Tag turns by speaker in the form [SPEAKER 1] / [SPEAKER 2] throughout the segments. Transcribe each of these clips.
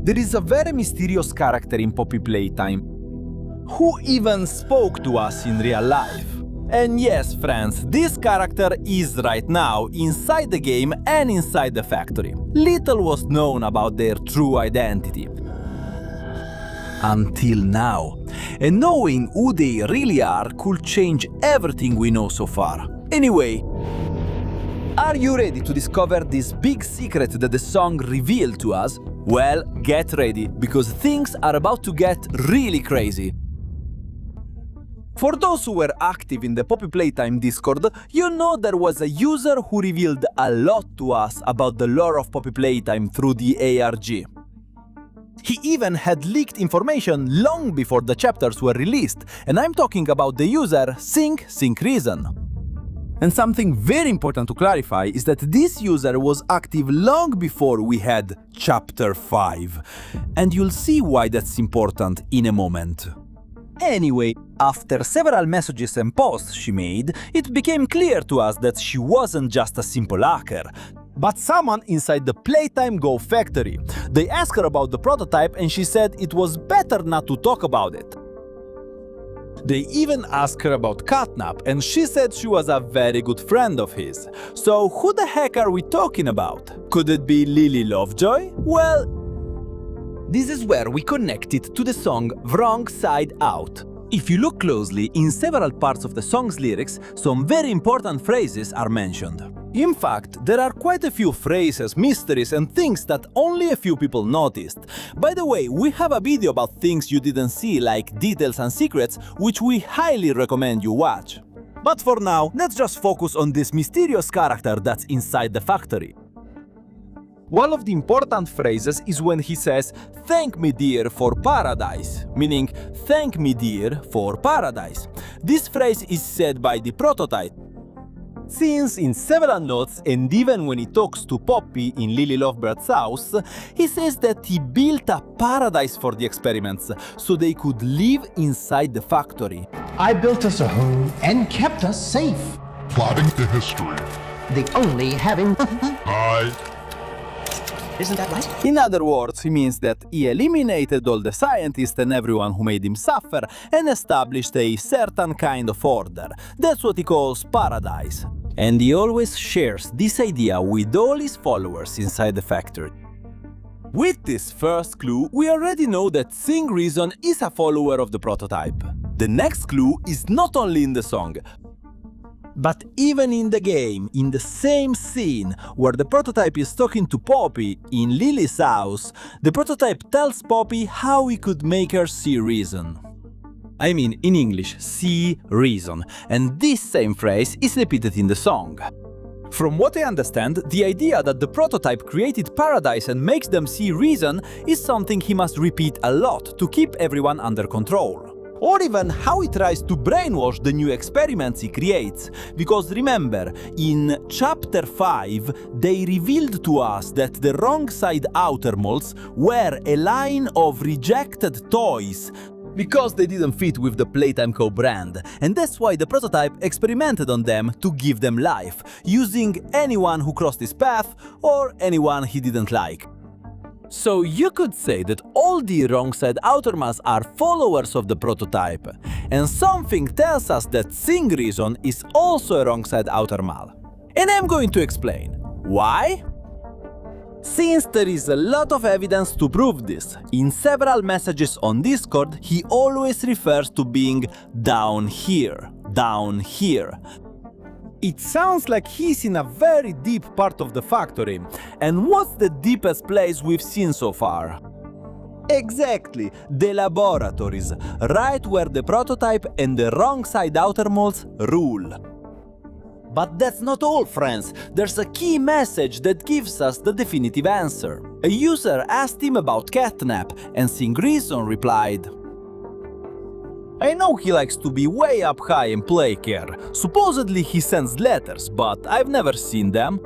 [SPEAKER 1] There is a very mysterious character in Poppy Playtime, who even spoke to us in real life. And yes, friends, this character is right now inside the game and inside the factory. Little was known about their true identity. Until now. And knowing who they really are could change everything we know so far. Anyway, are you ready to discover this big secret that the song revealed to us? Well, get ready, because things are about to get really crazy. For those who were active in the Poppy Playtime Discord, you know there was a user who revealed a lot to us about the lore of Poppy Playtime through the ARG. He even had leaked information long before the chapters were released, and I'm talking about the user Is Sing Sinkreason. And something very important to clarify is that this user was active long before we had Chapter 5. And you'll see why that's important in a moment. Anyway, after several messages and posts she made, it became clear to us that she wasn't just a simple hacker, but someone inside the Playtime Go factory. They asked her about the prototype and she said it was better not to talk about it. They even asked her about Catnap and she said she was a very good friend of his. So who the heck are we talking about? Could it be Lily Lovejoy? Well, this is where we connect it to the song Wrong Side Out. If you look closely, in several parts of the song's lyrics, some very important phrases are mentioned. In fact, there are quite a few phrases, mysteries and things that only a few people noticed. By the way, we have a video about things you didn't see, like details and secrets, which we highly recommend you watch. But for now, let's just focus on this mysterious character that's inside the factory. One of the important phrases is when he says, "Thank me dear for paradise," meaning, "Thank me dear for paradise." This phrase is said by the prototype, since in several notes and even when he talks to Poppy in Lily Lovebird's house, he says that he built a paradise for the experiments so they could live inside the factory.
[SPEAKER 2] I built us a home and kept us safe.
[SPEAKER 3] Plotting to history.
[SPEAKER 2] The only having
[SPEAKER 4] Isn't that right?
[SPEAKER 1] In other words, he means that he eliminated all the scientists and everyone who made him suffer and established a certain kind of order. That's what he calls paradise. And he always shares this idea with all his followers inside the factory. With this first clue, we already know that Sinkreason is a follower of the prototype. The next clue is not only in the song, but even in the game, in the same scene where the prototype is talking to Poppy in Lily's house, the prototype tells Poppy how he could make her see reason. I mean, in English, see reason, and this same phrase is repeated in the song. From what I understand, the idea that the prototype created paradise and makes them see reason is something he must repeat a lot to keep everyone under control. Or even how he tries to brainwash the new experiments he creates. Because remember, in Chapter 5, they revealed to us that the wrong side outer molds were a line of rejected toys because they didn't fit with the Playtime Co brand, and that's why the prototype experimented on them to give them life, using anyone who crossed his path or anyone he didn't like. So you could say that all the wrong side outermals are followers of the prototype, and something tells us that Sinkreason is also a wrong side outermal. And I'm going to explain. Why? Since there is a lot of evidence to prove this, in several messages on Discord he always refers to being down here, down here. It sounds like he's in a very deep part of the factory. And what's the deepest place we've seen so far? Exactly, the laboratories, right where the prototype and the wrong side outer molds rule. But that's not all, friends. There's a key message that gives us the definitive answer. A user asked him about Catnap, and Sinkreason replied, "I know he likes to be way up high in Playcare. Supposedly he sends letters, but I've never seen them."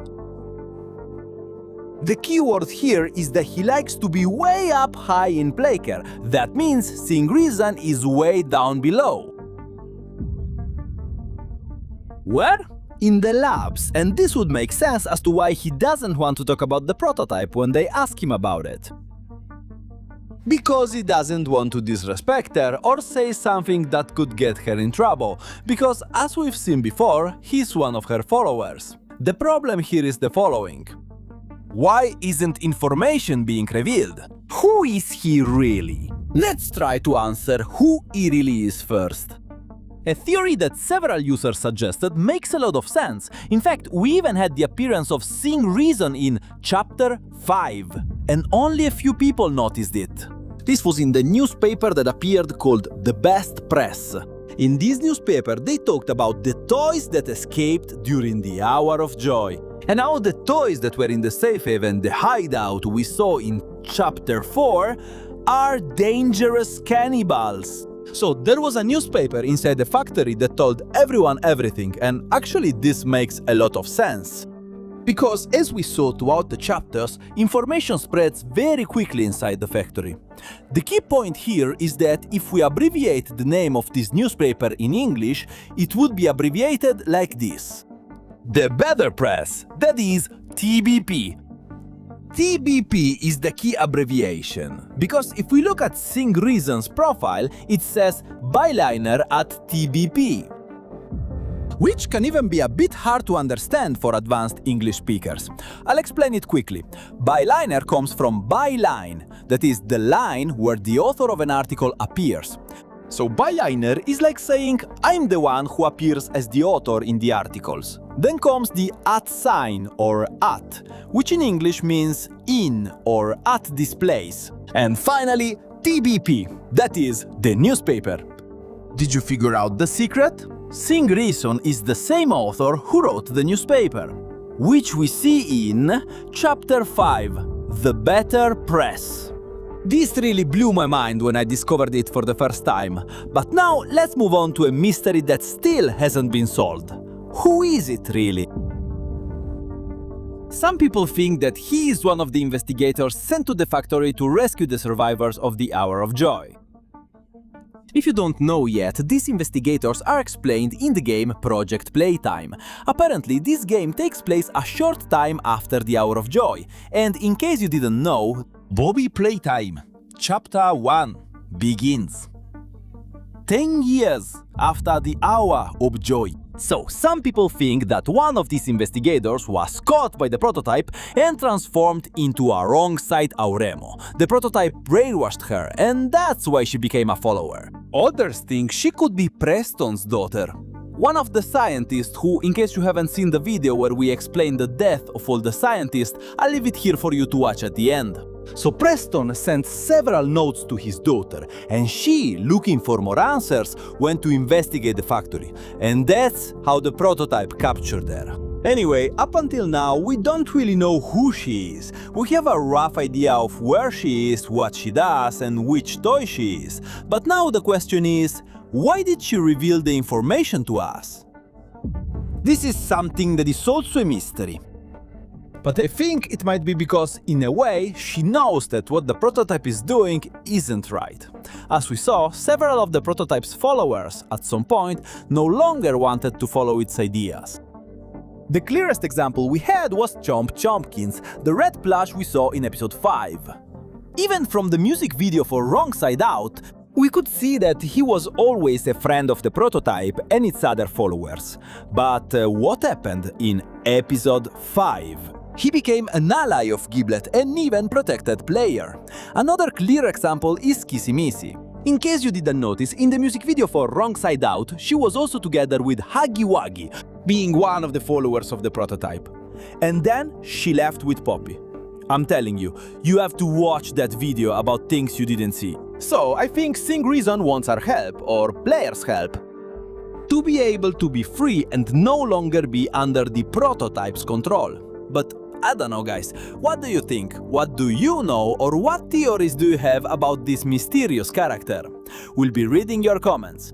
[SPEAKER 1] The keyword here is that he likes to be way up high in Playcare. That means Sinkreason is way down below. Where? In the labs, and this would make sense as to why he doesn't want to talk about the prototype when they ask him about it. Because he doesn't want to disrespect her or say something that could get her in trouble, because as we've seen before, he's one of her followers. The problem here is the following. Why isn't information being revealed? Who is he really? Let's try to answer who he really is first. A theory that several users suggested makes a lot of sense. In fact, we even had the appearance of Sing Sinkreason in Chapter 5, and only a few people noticed it. This was in the newspaper that appeared called The Best Press. In this newspaper, they talked about the toys that escaped during the Hour of Joy, and how the toys that were in the safe haven, the hideout we saw in Chapter 4, are dangerous cannibals. So there was a newspaper inside the factory that told everyone everything, and actually this makes a lot of sense. Because as we saw throughout the chapters, information spreads very quickly inside the factory. The key point here is that if we abbreviate the name of this newspaper in English, it would be abbreviated like this. The Better Press, that is TBP. TBP is the key abbreviation, because if we look at Sing Sinkreason's profile, it says byliner at TBP, which can even be a bit hard to understand for advanced English speakers. I'll explain it quickly. Byliner comes from byline, that is the line where the author of an article appears. So byliner is like saying I'm the one who appears as the author in the articles. Then comes the at sign or at, which in English means in or at this place. And finally, TBP, that is the newspaper. Did you figure out the secret? Sing Sinkreason is the same author who wrote the newspaper, which we see in Chapter 5, The Better Press. This really blew my mind when I discovered it for the first time, but now let's move on to a mystery that still hasn't been solved. Who is it really? Some people think that he is one of the investigators sent to the factory to rescue the survivors of the Hour of Joy. If you don't know yet, these investigators are explained in the game Project Playtime. Apparently, this game takes place a short time after the Hour of Joy, and in case you didn't know, Bobby Playtime, Chapter 1, begins 10 years after the Hour of Joy. So, some people think that one of these investigators was caught by the prototype and transformed into a wrong-side Auremo. The prototype brainwashed her, and that's why she became a follower. Others think she could be Preston's daughter, one of the scientists who, in case you haven't seen the video where we explain the death of all the scientists, I'll leave it here for you to watch at the end. So Preston sent several notes to his daughter, and she, looking for more answers, went to investigate the factory. And that's how the prototype captured her. Anyway, up until now, we don't really know who she is. We have a rough idea of where she is, what she does, and which toy she is. But now the question is, why did she reveal the information to us? This is something that is also a mystery. But I think it might be because, in a way, she knows that what the prototype is doing isn't right. As we saw, several of the prototype's followers, at some point, no longer wanted to follow its ideas. The clearest example we had was Chomp Chompkins, the red plush we saw in episode 5. Even from the music video for Wrong Side Out, we could see that he was always a friend of the prototype and its other followers. But what happened in episode 5? He became an ally of Giblet and even protected player. Another clear example is Kissy Missy. In case you didn't notice, in the music video for Wrong Side Out, she was also together with Huggy Wuggy, being one of the followers of the prototype. And then she left with Poppy. I'm telling you, you have to watch that video about things you didn't see. So I think Sing Sinkreason wants our help, or players' help, to be able to be free and no longer be under the prototype's control. But I don't know, guys, what do you think? What do you know, or what theories do you have about this mysterious character? We'll be reading your comments.